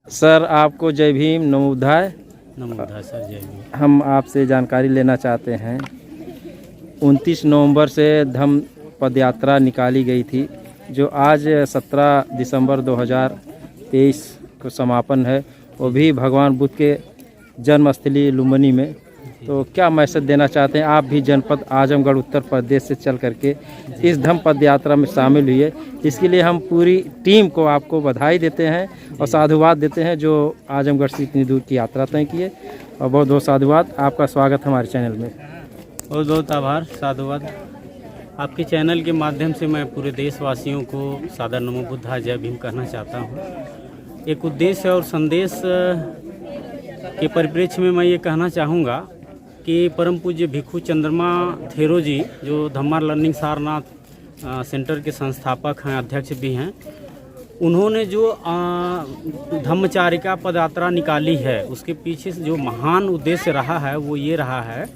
Sir आपको जय भीम, नमो बुद्धाय। नमो बुद्धाय sir, जय भीम। हम आपसे जानकारी लेना चाहते हैं। 29 नवंबर से धम्म पद यात्रा निकाली गई थी, जो आज 17 दिसंबर 2023 को समापन है, वो भी भगवान बुद्ध के जन्मस्थली लुम्बिनी में। तो क्या मैसेज देना चाहते हैं? आप भी जनपद आजमगढ़ उत्तर प्रदेश से चल करके इस धम्म पद यात्रा में शामिल हुए, इसके लिए हम पूरी टीम को आपको बधाई देते हैं और साधुवाद देते हैं जो आजमगढ़ से इतनी दूर की यात्रा तय किए। और बहुत बहुत साधुवाद, आपका स्वागत हमारे चैनल में। बहुत बहुत आभार, साधुवाद। आपके चैनल के माध्यम से मैं पूरे देशवासियों को सादर नमो बुद्धाय, जय भीम कहना चाहता हूँ। एक उद्देश्य और संदेश के परिप्रेक्ष्य में मैं ये कहना चाहूँगा कि परम पूज्य भिक्षु चंद्रमा थेरो जी, जो धम्मा लर्निंग सारनाथ सेंटर के संस्थापक हैं, अध्यक्ष भी हैं, उन्होंने जो धम्मचारिका पदयात्रा निकाली है, उसके पीछे से जो महान उद्देश्य रहा है वो ये रहा है,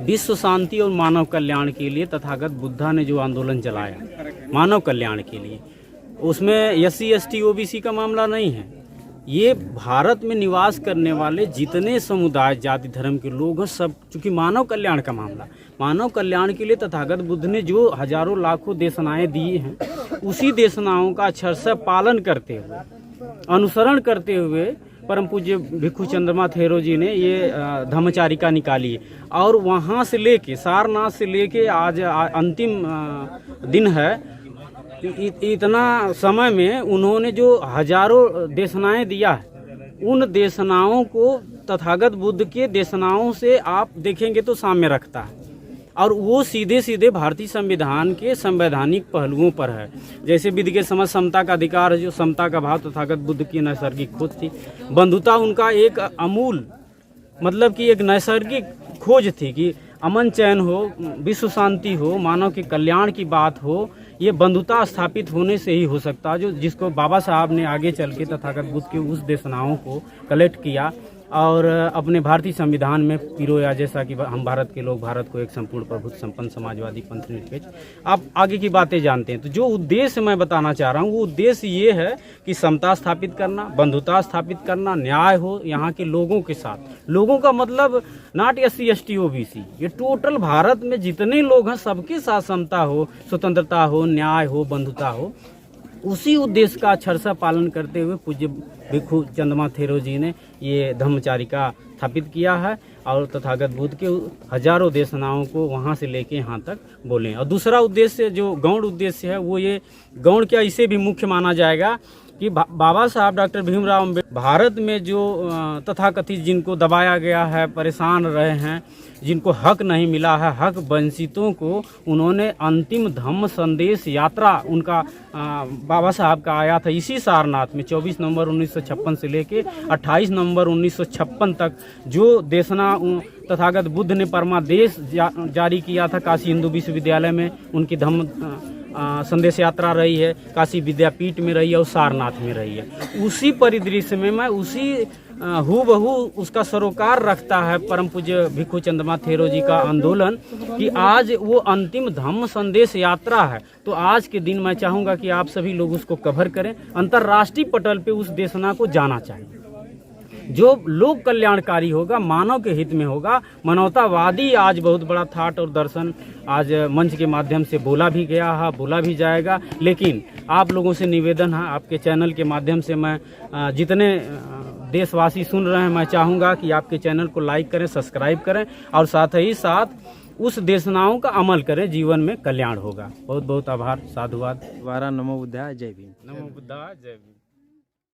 विश्व शांति और मानव कल्याण के लिए तथागत बुद्धा ने जो आंदोलन चलाया मानव कल्याण के लिए, उसमें SC ST OBC का मामला नहीं है। ये भारत में निवास करने वाले जितने समुदाय, जाति, धर्म के लोग हैं, सब, चूँकि मानव कल्याण का मामला, मानव कल्याण के लिए तथागत बुद्ध ने जो हजारों लाखों देशनाएं दी हैं, उसी देशनाओं का अक्षरशः पालन करते हुए, अनुसरण करते हुए परम पूज्य भिक्षु चंद्रमा थेरो जी ने ये धम्मचारिका निकाली है। और वहाँ से लेके सारनाथ से लेके आज अंतिम दिन है, इतना समय में उन्होंने जो हजारों देशनाएं दिया है, उन देशनाओं को तथागत बुद्ध के देशनाओं से आप देखेंगे तो साम्य रखता है, और वो सीधे सीधे भारतीय संविधान के संवैधानिक पहलुओं पर है। जैसे विधि के समझ समता का अधिकार है, जो समता का भाव तथागत बुद्ध की नैसर्गिक खोज थी। बंधुता उनका एक अमूल, मतलब कि एक नैसर्गिक खोज थी कि अमन चैन हो, विश्व शांति हो, मानव के कल्याण की बात हो, ये बंधुता स्थापित होने से ही हो सकता है, जो जिसको बाबा साहब ने आगे चल के तथागत बुद्ध के उस देशनाओं को कलेक्ट किया और अपने भारतीय संविधान में पिरोया, जैसा कि हम भारत के लोग भारत को एक संपूर्ण प्रभुत्व संपन्न समाजवादी पंथ निरपेक्ष। आप आगे की बातें जानते हैं। तो जो उद्देश्य मैं बताना चाह रहा हूँ, वो उद्देश्य ये है कि समता स्थापित करना, बंधुता स्थापित करना, न्याय हो यहाँ के लोगों के साथ। लोगों का मतलब नॉट SC ST OBC, ये टोटल भारत में जितने लोग हैं सबके साथ समता हो, स्वतंत्रता हो, न्याय हो, बंधुता हो। उसी उद्देश्य का अक्षरशः पालन करते हुए पूज्य भिक्षु चंद्रमा थेरो जी ने ये धम्मचारिका स्थापित किया है और तथागत बुद्ध के हजारों देशनाओं को वहाँ से लेके यहाँ तक बोले। और दूसरा उद्देश्य जो गौण उद्देश्य है, वो ये गौण क्या, इसे भी मुख्य माना जाएगा कि बाबा साहब डॉक्टर भीमराव अम्बेडकर भारत में जो तथाकथित जिनको दबाया गया है, परेशान रहे हैं, जिनको हक नहीं मिला है, हक वंचितों को उन्होंने अंतिम धम्म संदेश यात्रा उनका बाबा साहब का आया था इसी सारनाथ में 24 नवंबर 1956 से लेके 28 नवंबर 1956 तक, जो देशना तथागत बुद्ध ने परमादेश जारी किया था। काशी हिंदू विश्वविद्यालय में उनकी धम्म संदेश यात्रा रही है, काशी विद्यापीठ में रही है और सारनाथ में रही है। उसी परिदृश्य में मैं उसी हूबहू उसका सरोकार रखता है परम पूज्य भिक्षु चंद्रमा थेरो जी का आंदोलन, कि आज वो अंतिम धम्म संदेश यात्रा है। तो आज के दिन मैं चाहूँगा कि आप सभी लोग उसको कवर करें, अंतर्राष्ट्रीय पटल पे उस देशना को जाना चाहिए, जो लोक कल्याणकारी होगा, मानव के हित में होगा, मानवतावादी। आज बहुत बड़ा थाट और दर्शन आज मंच के माध्यम से बोला भी गया है, बोला भी जाएगा। लेकिन आप लोगों से निवेदन है, आपके चैनल के माध्यम से मैं जितने देशवासी सुन रहे हैं, मैं चाहूँगा कि आपके चैनल को लाइक करें, सब्सक्राइब करें और साथ ही साथ उस देशनाओं का अमल करें, जीवन में कल्याण होगा। बहुत बहुत आभार, साधुवाद। दोबारा नमो बुद्धाय, जय भीम। नमो बुद्धाय, जय भीम।